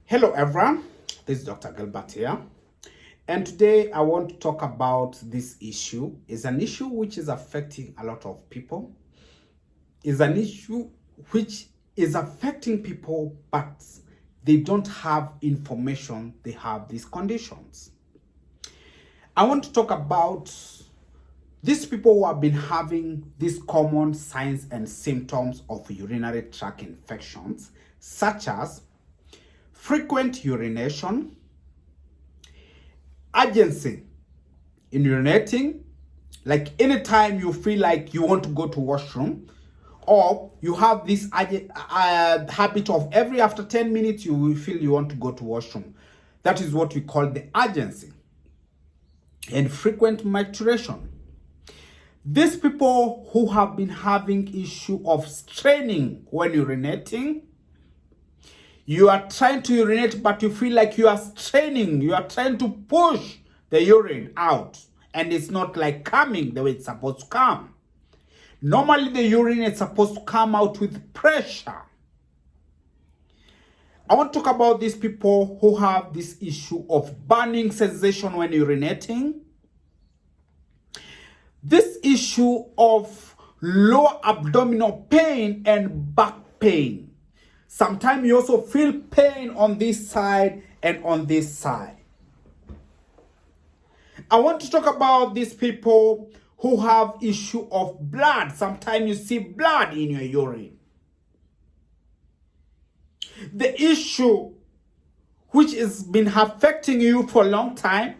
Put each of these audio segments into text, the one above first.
Hello everyone, this is Dr. Gilbert here, and today I want to talk about this issue. It's an issue which is affecting a lot of people. It's an issue which is affecting people, but they don't have information they have these conditions. I want to talk about these people who have been having these common signs and symptoms of urinary tract infections, such as frequent urination, urgency in urinating, like anytime you feel like you want to go to washroom, or you have this habit of every after 10 minutes you will feel you want to go to washroom. That is what we call the urgency. And frequent maturation. These people who have been having issue of straining when urinating, you are trying to urinate, but you feel like you are straining. You are trying to push the urine out, and it's not like coming the way it's supposed to come. Normally, the urine is supposed to come out with pressure. I want to talk about these people who have this issue of burning sensation when urinating. This issue of lower abdominal pain and back pain. Sometimes you also feel pain on this side and on this side. I want to talk about these people who have issue of blood. Sometimes you see blood in your urine. The issue which has been affecting you for a long time,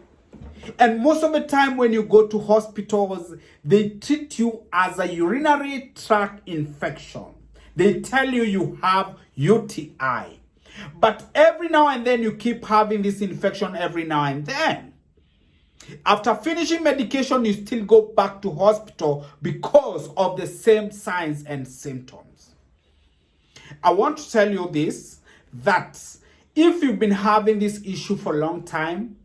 and most of the time when you go to hospitals, they treat you as a urinary tract infection. They tell you you have UTI. But every now and then you keep having this infection every now and then. After finishing medication, you still go back to hospital because of the same signs and symptoms. I want to tell you this, that if you've been having this issue for a long time,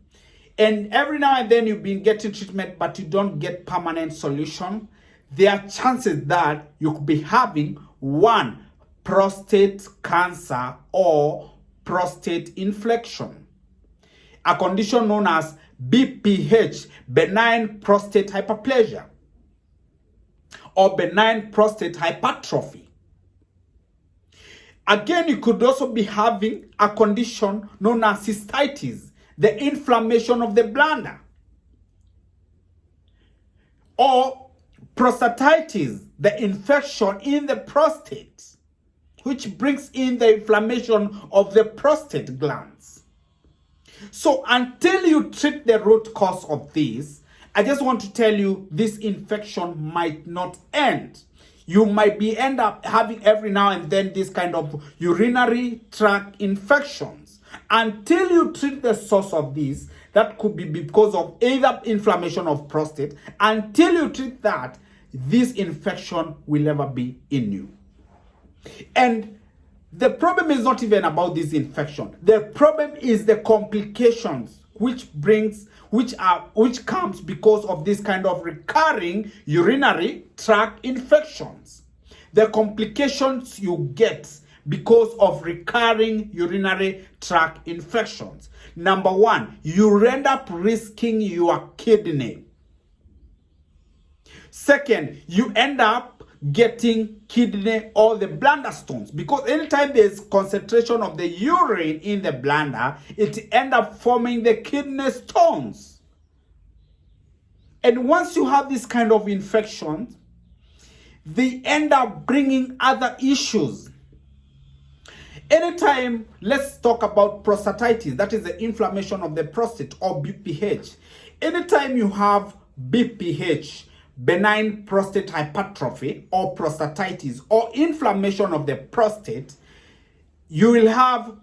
and every now and then you've been getting treatment, but you don't get permanent solution, there are chances that you could be having one, prostate cancer or prostate infection, a condition known as BPH, benign prostate hyperplasia, or benign prostate hypertrophy. Again, you could also be having a condition known as cystitis, the inflammation of the bladder, or prostatitis, the infection in the prostate, which brings in the inflammation of the prostate glands. So until you treat the root cause of this, I just want to tell you this infection might not end. You might end up having every now and then this kind of urinary tract infections. Until you treat the source of this, that could be because of either inflammation of prostate. Until you treat that, this infection will never be in you. And the problem is not even about this infection. The problem is the complications which comes because of this kind of recurring urinary tract infections. The complications you get because of recurring urinary tract infections. Number one, you end up risking your kidney. Second, you end up getting kidney or the bladder stones, because anytime there's concentration of the urine in the bladder, it end up forming the kidney stones. And once you have this kind of infections, they end up bringing other issues. Anytime, let's talk about prostatitis, that is the inflammation of the prostate, or BPH. Anytime you have BPH, benign prostate hypertrophy, or prostatitis, or inflammation of the prostate, you will have